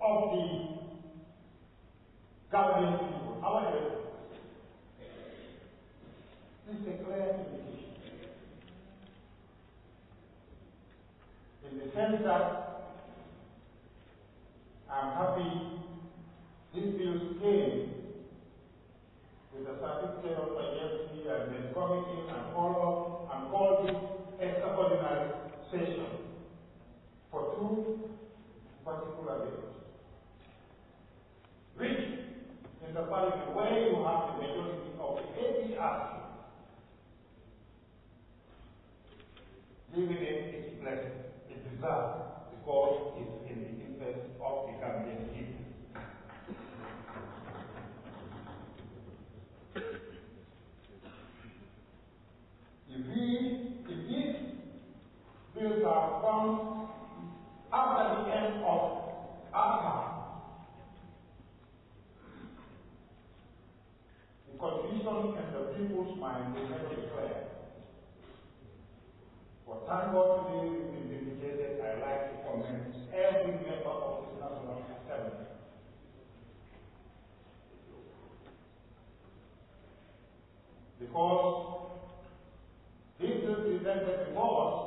of the Gambian people, our elders. This is a clear indication. In the sense that I'm happy this bill came with a certificate of urgency and then committee and called this extraordinary session for two particular days. Which in the parliament where you have the majority of the APRC giving it its blessing. It deserves because it's in the interest of the Gambian people. If these bills are come after the end of our time, the confusion in the people's mind will never be clear. But thank God today it is indicated. I like to commend every member of this National Assembly. Because this is presented before us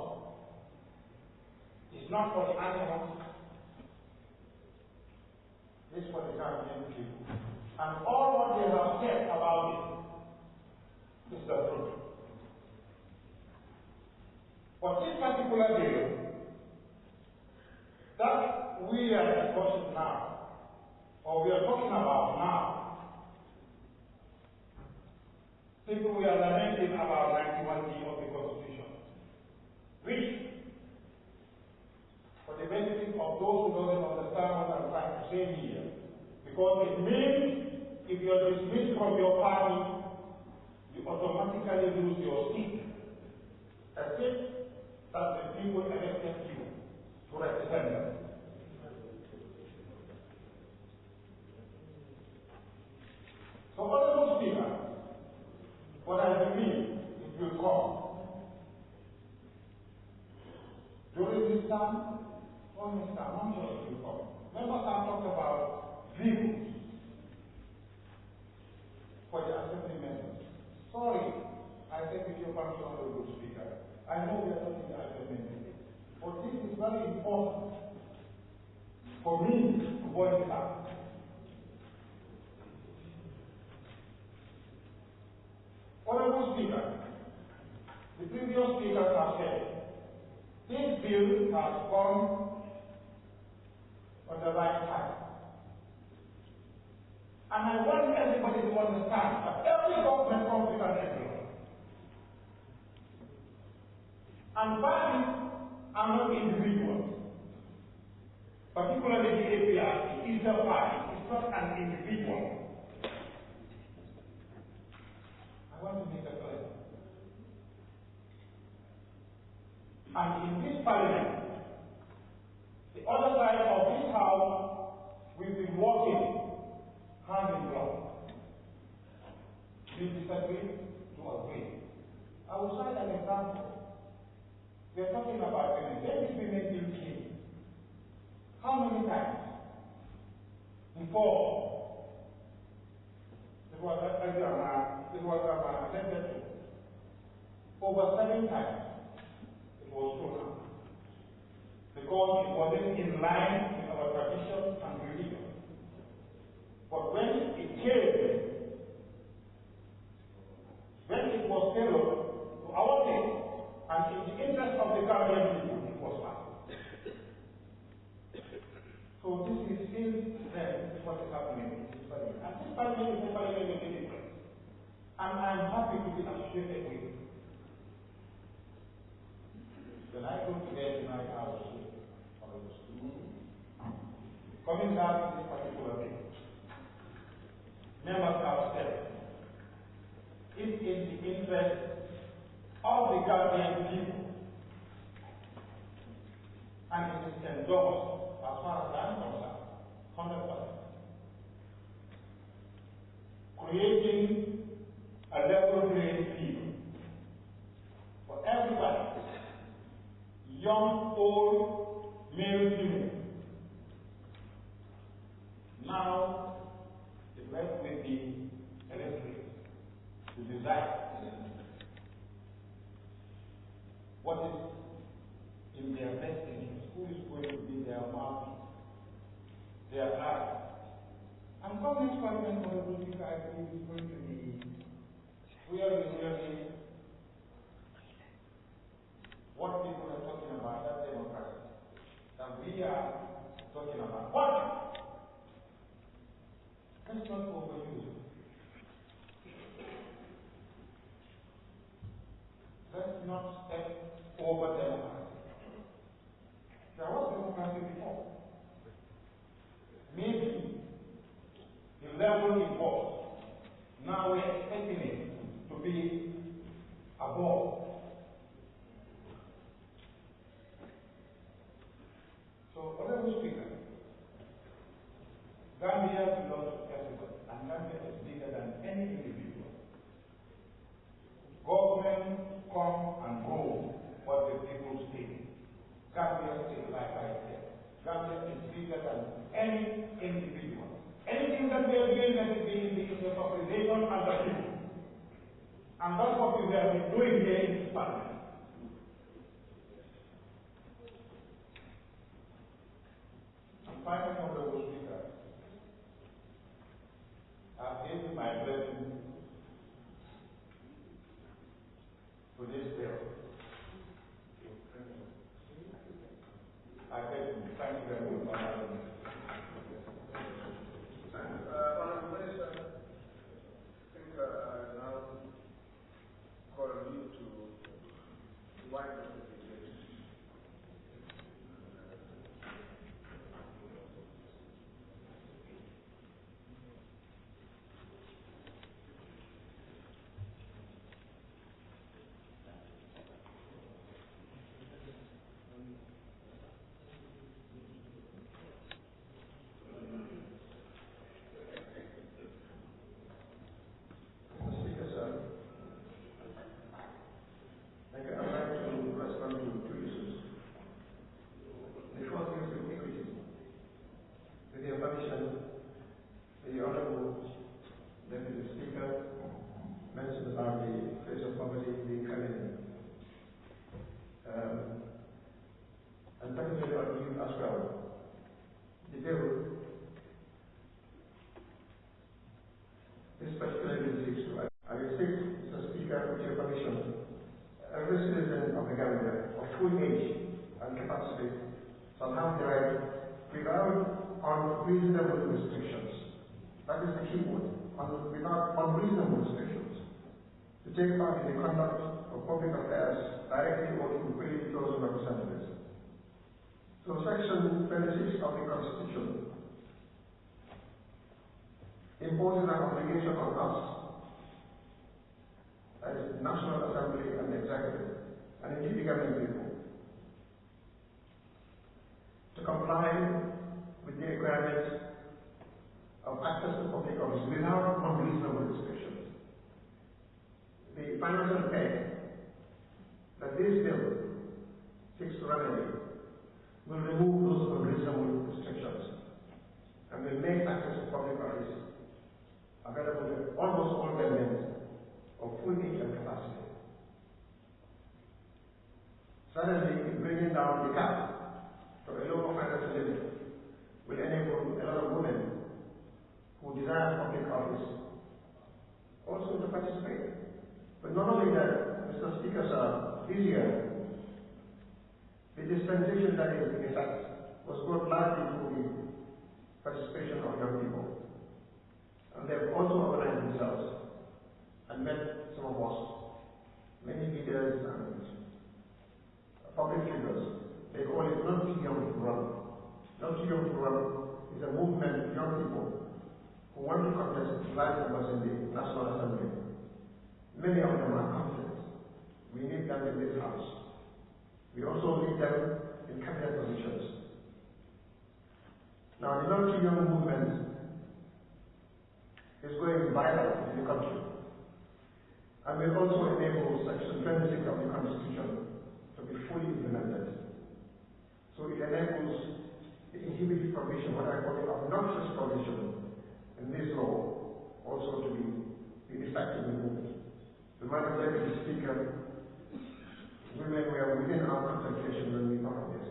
is not for the animals, it's for the Gambian people. And all what they have said about it is the truth. But this particular bill that we are discussing now, or we are talking about now, people we are lamenting about 91D of the Constitution, which, for the benefit of those who don't understand what I'm trying to say here, because it means if you are dismissed from your party, you automatically lose your seat. That's it. That the people elected you to represent them. So, Honorable Speaker, what I believe it will come during this time or next time, I'm sure it will come. Members have talked about vehicles for the assembly members. Sorry, I said with your permission, Honorable Speaker. I know we are not in the argument today, but this is very important for me to voice out. Honorable Speaker, the previous speakers have said, this bill has come at the right time. And I want everybody to understand that every government comes with an employer. And parties are not individuals. Particularly the APRC is a party, it's not an individual. I want to make that clear. And in this parliament, the other side of this house, we've been working hand in glove. We disagree to agree. I will cite an example. We are talking about women. When did women bill came? How many times? Before it was attempted to. Over 7 times it was thrown out. Because it wasn't in line with our tradition and religion. But when it came, when it was tailored to our taste, and in the interest of the Gambian people, it was passed. So this is still what is happening in this parliament. And this parliament is a parliament of difference. And I'm happy to be associated with it. When I go to bed tonight, I will sleep. Coming back to this particular thing, members have said, it is the interest of the Gambian people, and it is endorsed as far as I'm concerned, 100%. Creating a level playing field for everybody, young, old, male, female, Now, it rests with the electorate to decide what is in their best interest, who is going to be their mouthpiece, their eye. And come next Parliament, Honorable Speaker, I believe is going to be really what people are talking about, that democracy, that we are talking about. What? Let's not overuse it. Let's not step over democracy. There was democracy before. Maybe the level it was, now we're expecting it to be above. So, Honorable Speaker, Gambia belongs to everybody, and Gambia is bigger than any individual. Government come and go what the people say. Gambia is like I said. Gambia is bigger than any individual. Anything that we are doing that is being in the interest of the nation and the people. And that's what we have been doing here in this parliament. And finally, Honorable Speaker, I give my blessing to this bill. I thank you very much. Honorable Minister, I think I now call on you to wind up the debate. And secondly, on you as well. The bill, this particular bill seeks to, I will seek, Mr. Speaker, with your permission, every citizen of the Gambia of full age and capacity shall have the right without unreasonable restrictions. That is the key word, without unreasonable restrictions, to take part in the conduct of public affairs directly or through those representatives. So Section 26 of the Constitution imposes an obligation on us as National Assembly and Executive, and indeed the governing people, to comply with the requirements of access to public office without unreasonable restrictions. The financial peg that this bill seeks to remedy will remove those unreasonable restrictions and will make access to public office available to almost all Gambians of full age and capacity. Suddenly, bringing down the cap to a lower financial limit will enable a lot of women who desire public office also to participate. But not only that, Mr. Speaker, sir, this year, the dispensation that is in effect was brought largely through the participation of young people. And they have also organized themselves and met some of us, many leaders and public figures. They call it Not Too Young to Run. Not Too Young to Run is a movement of young people who want to contest large numbers in the National Assembly. Many of them are confident. We need them in this house. We also need them in cabinet positions. Now, the Not Too Young movement is going viral in the country and will also enable Section 26 of the Constitution to be fully implemented. So it enables the inhibited provision, what I call it, of not conscious provision in this law also to be effectively moved. The Madam Deputy Speaker, women were within our consultation when we thought of this.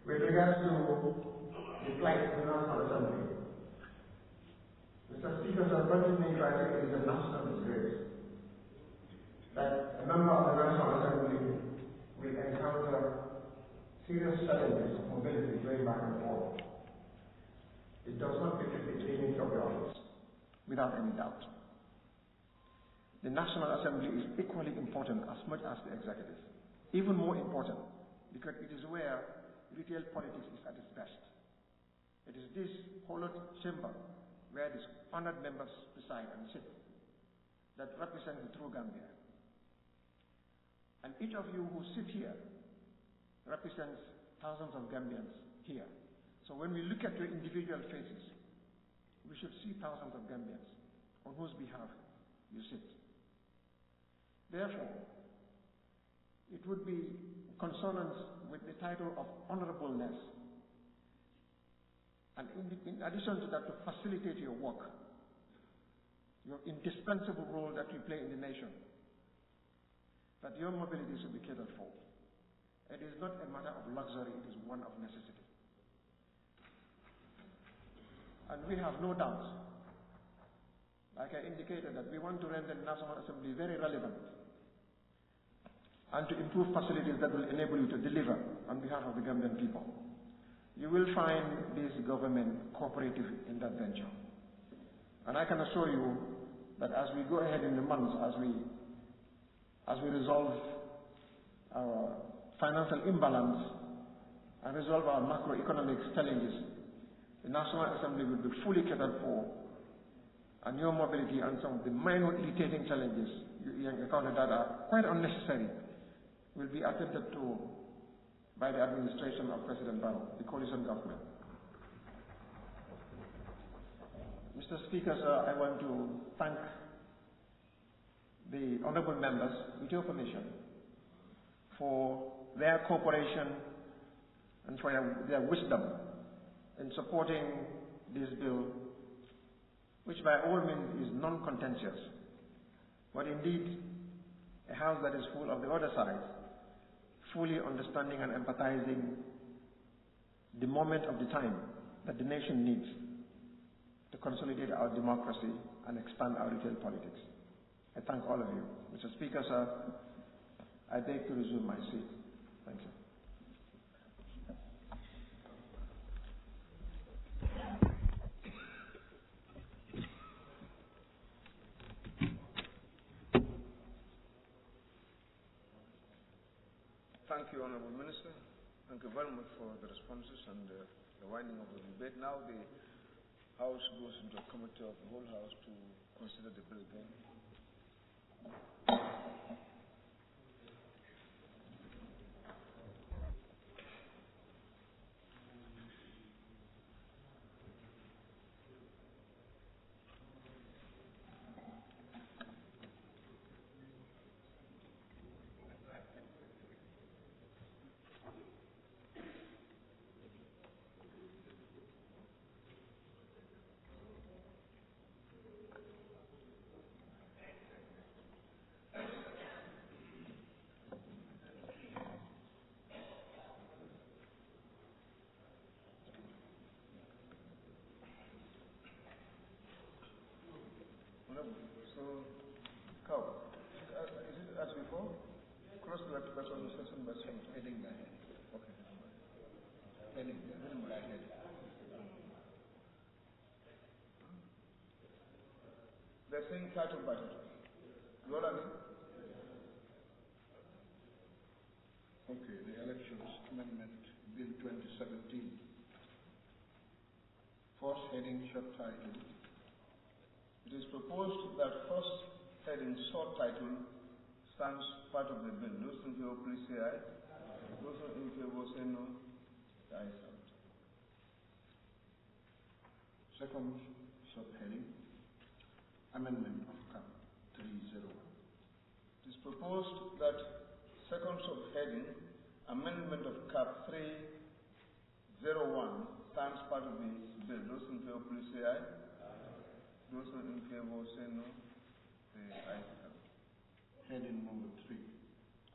With regards to the plight of the National Assembly, Mr. Speaker, sir, continuing to say it is a national disgrace that a member of the National Assembly will encounter serious challenges of mobility going back and forth. It does not befit the dignity of the office, without any doubt. The National Assembly is equally important as much as the executive. Even more important, because it is where retail politics is at its best. It is this hollowed chamber where these honored members preside and sit that represent the true Gambia. And each of you who sit here represents thousands of Gambians here. So when we look at your individual faces, we should see thousands of Gambians on whose behalf you sit. Therefore, it would be consonance with the title of honorableness, and in addition to that, to facilitate your work, your indispensable role that you play in the nation, that your mobility should be catered for. It is not a matter of luxury, it is one of necessity. And we have no doubt, like I indicated, that we want to render the National Assembly very relevant and to improve facilities that will enable you to deliver on behalf of the Gambian people. You will find this government cooperative in that venture. And I can assure you that as we go ahead in the months, as we resolve our financial imbalance and resolve our macroeconomic challenges, the National Assembly will be fully catered for, and your mobility and some of the minor irritating challenges you encounter that are quite unnecessary will be attended to by the administration of President Barrow, the coalition government. Mr. Speaker, sir, I want to thank the honorable members, with your permission, for their cooperation and for their wisdom in supporting this bill, which by all means is non-contentious, but indeed a house that is full of the other side, fully understanding and empathizing the moment of the time that the nation needs to consolidate our democracy and expand our retail politics. I thank all of you. Mr. Speaker, sir, I beg to resume my seat. Thank you. Thank you, Honourable Minister. Thank you very much for the responses and the winding of the debate. Now the House goes into a committee of the whole House to consider the bill again. So, Cow, is it as before? Cross the vertical session by some heading by head. Okay. Heading by head. They're saying title by title. You all agree? Okay, the Elections Amendment Bill 2017. First heading, short title. It is proposed that first heading, short title, stands part of the bill. Those in favor, please say aye. Those in favor, say no. The ayes have it. Second subheading, Amendment of Cap 301. It is proposed that second subheading, Amendment of Cap 301, stands part of the bill. Those in favor, please say aye. Those in favor, say no. The ayes have it. Heading number 3,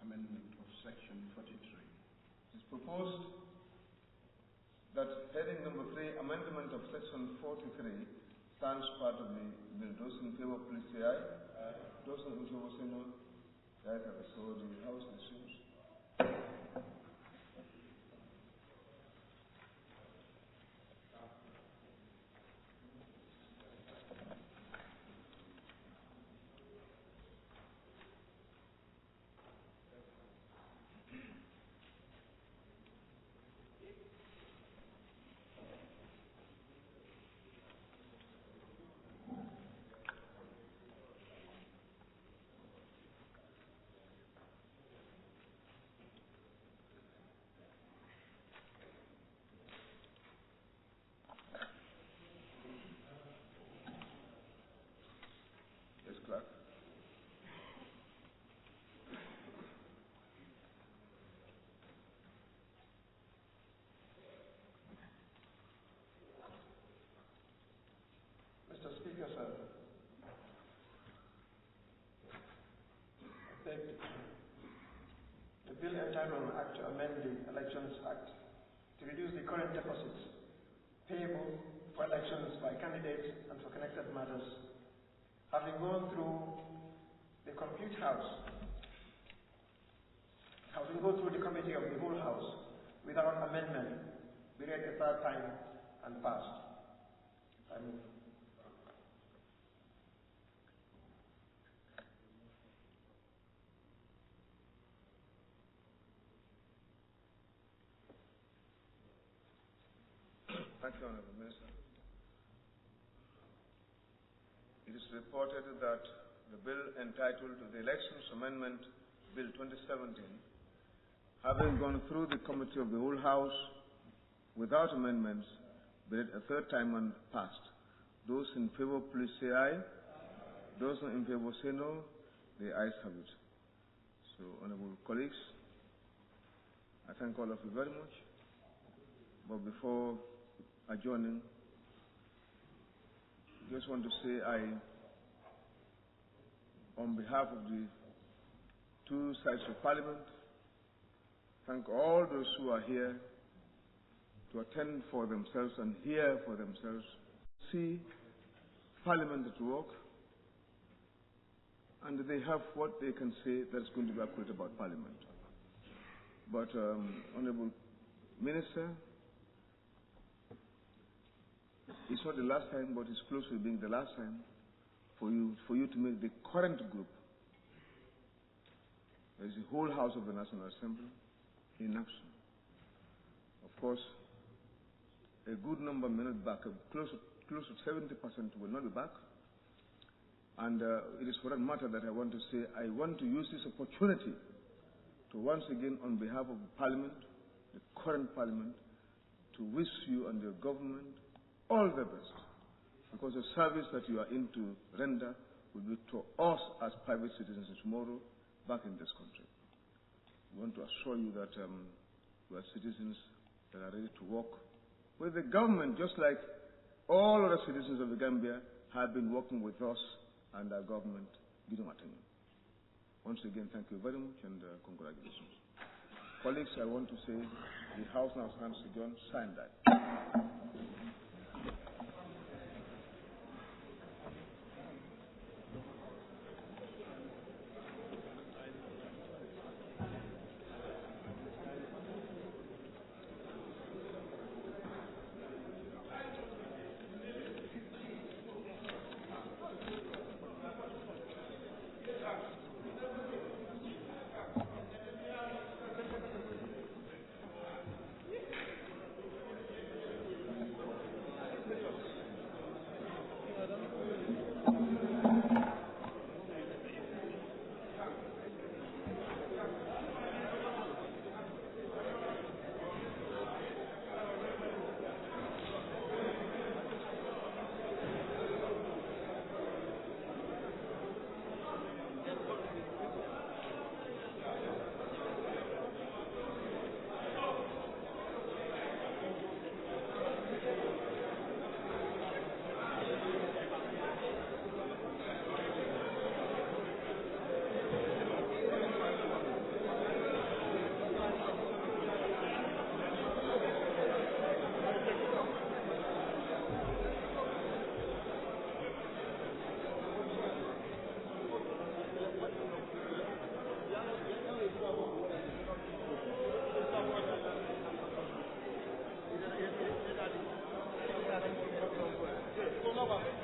amendment of section 43. It is proposed that heading number 3, amendment of section 43, stands part of the bill. Those in favor, please say aye. Aye. Those in favor, say no. The ayes have it. So the House assumes. Clerk. Mr. Speaker, sir, the bill entitled an act to amend the Elections Act to reduce the current deposits payable for elections by candidates and for connected matters, having gone through the Compute House, having gone through the committee of the whole House without amendment, we read a third time and passed. I move. Thank you, Honorable Minister. It is reported that the bill entitled the Elections Amendment Bill 2017, having gone through the committee of the whole House without amendments, be read a third time and passed. Those in favor, please say aye. Those not in favor, say no. The ayes have it. So, honorable colleagues, I thank all of you very much. But before adjourning, just want to say on behalf of the two sides of Parliament, thank all those who are here to attend for themselves and hear for themselves, see Parliament at work, and they have what they can say that's going to be accurate about Parliament. But, Honourable Minister, it's not the last time, but it's close to being the last time for you to make the current group, there is the whole House of the National Assembly, in action. Of course, a good number may not back, close to 70% will not be back. And it is for that matter that I want to say, I want to use this opportunity to once again, on behalf of Parliament, the current Parliament, to wish you and your government all the best, because the service that you are in to render will be to us as private citizens tomorrow back in this country. We want to assure you that we are citizens that are ready to work with the government, just like all other citizens of the Gambia have been working with us and our government. Once again, thank you very much and congratulations. Colleagues, I want to say the House now stands adjourned. Sign that. Hola.